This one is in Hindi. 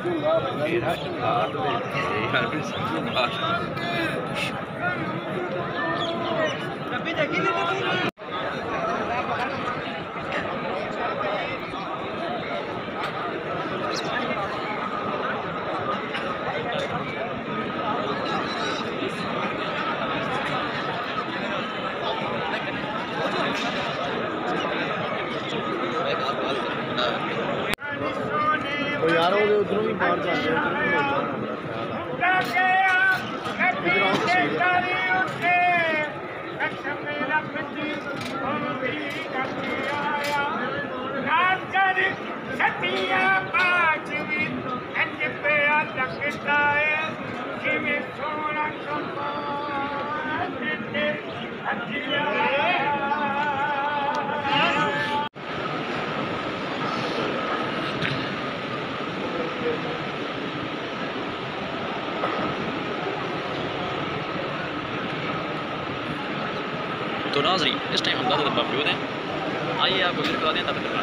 मेरा चुंगाट यार भी चुंगाट तो यार वो उधरों भी बाहर जाते हैं तो नाज़रीन इस टाइम हम ज़्यादा मौजूद हैं। आइए आपको विजिट करा दें तब तक